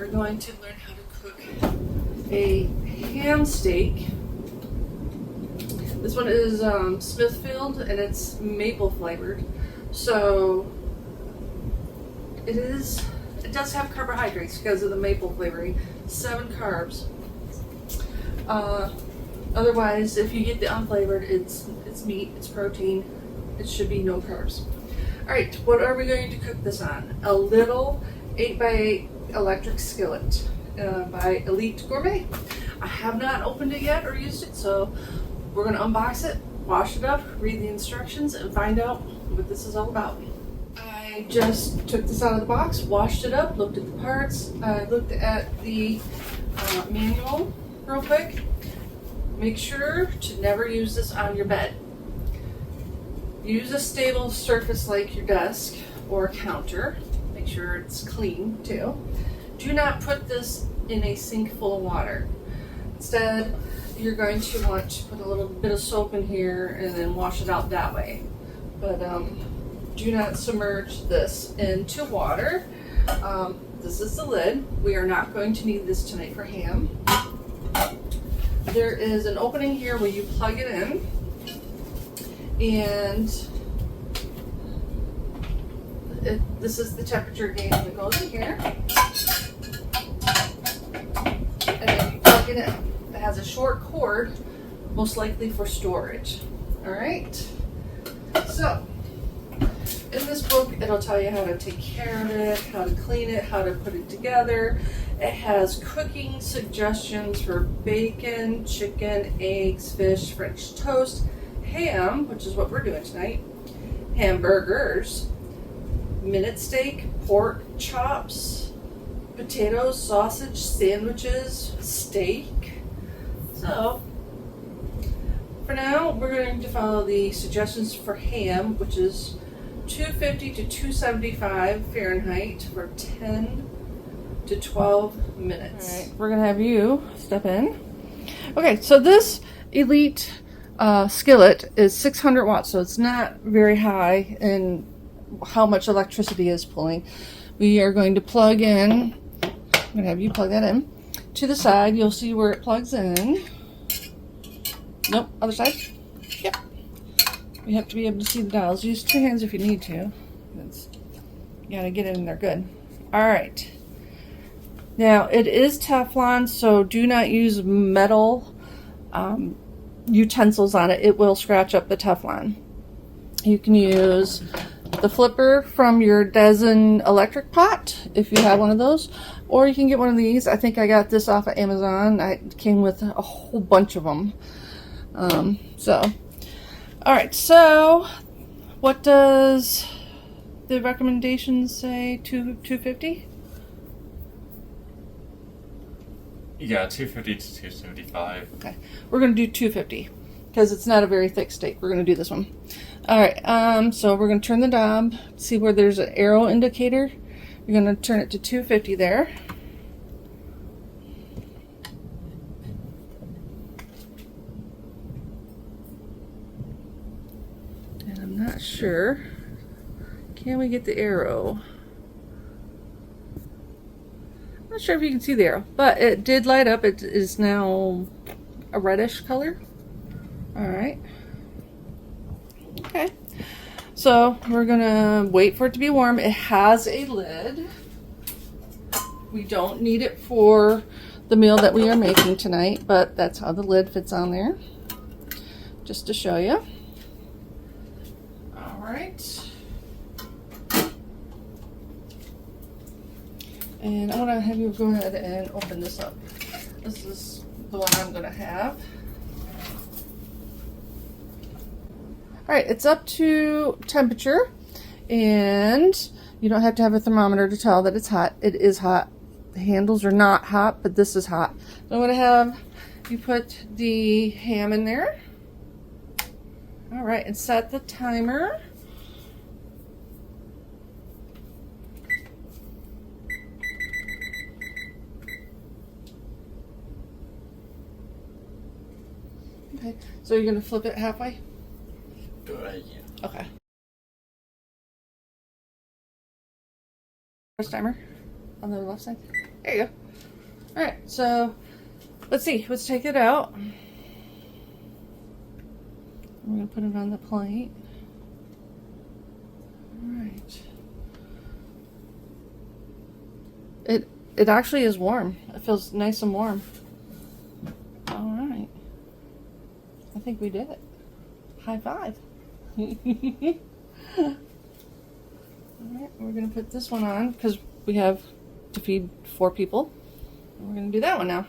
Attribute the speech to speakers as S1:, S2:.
S1: We're going to learn how to cook a ham steak. This one is Smithfield and it's maple flavored. So it does have carbohydrates because of the maple flavoring. 7 carbs. Otherwise, if you get the unflavored, it's meat, it's protein. It should be no carbs. Alright, what are we going to cook this on? A little 8x8 electric skillet by Elite Gourmet. I have not opened it yet or used it, so we're going to unbox it, wash it up, read the instructions, and find out what this is all about. I just took this out of the box, washed it up, looked at the parts, I looked at the manual real quick. Make sure to never use this on your bed. Use a stable surface like your desk or counter. Make sure it's clean too. Do not put this in a sink full of water. Instead, you're going to want to put a little bit of soap in here and then wash it out that way. But do not submerge this into water. This is the lid. We are not going to need this tonight for ham. There is an opening here where you plug it in, and this is the temperature gauge that goes in here, and then you plug it in. It has a short cord, most likely for storage. Alright, so in this book it'll tell you how to take care of it, how to clean it, how to put it together. It has cooking suggestions for bacon, chicken, eggs, fish, French toast, ham, which is what we're doing tonight, hamburgers, minute steak, pork chops, potatoes, sausage, sandwiches, steak. So for now, we're going to follow the suggestions for ham, which is 250 to 275 Fahrenheit for 10 to 12 minutes. All right, we're going to have you step in. Okay, so this Elite skillet is 600 watts, so it's not very high in how much electricity is pulling. We are going to plug in, I'm going to have you plug that in. To the side, you'll see where it plugs in. Nope, other side. Yep. You have to be able to see the dials. Use 2 hands if you need to. You gotta get it in there good. Alright. Now, it is Teflon, so do not use metal utensils on it. It will scratch up the Teflon. You can use the flipper from your dozen electric pot, if you have one of those. Or you can get one of these. I think I got this off of Amazon. It came with a whole bunch of them. Alright, so what does the recommendations say? 250?
S2: Yeah, 250 to 275.
S1: Okay, we're going to do 250 because it's not a very thick steak. We're going to do this one. Alright, so we're going to turn the knob. See where there's an arrow indicator? You're going to turn it to 250 there. And I'm not sure. Can we get the arrow? I'm not sure if you can see the arrow, but it did light up. It is now a reddish color. Alright. Okay. So we're gonna wait for it to be warm. It has a lid. We don't need it for the meal that we are making tonight, but that's how the lid fits on there. Just to show you. Alright. And I want to have you go ahead and open this up. This is the one I'm going to have. Alright, it's up to temperature, and you don't have to have a thermometer to tell that it's hot. It is hot. The handles are not hot, but this is hot. So I'm going to have you put the ham in there. Alright, and set the timer. Okay, so you're going to flip it halfway?
S2: Yeah.
S1: Okay. Press timer on the left side. There you go. Alright, so let's see. Let's take it out. We're going to put it on the plate. Alright. It actually is warm. It feels nice and warm. Alright. I think we did it. High five. Alright, we're going to put this one on because we have to feed 4 people. We're going to do that one now.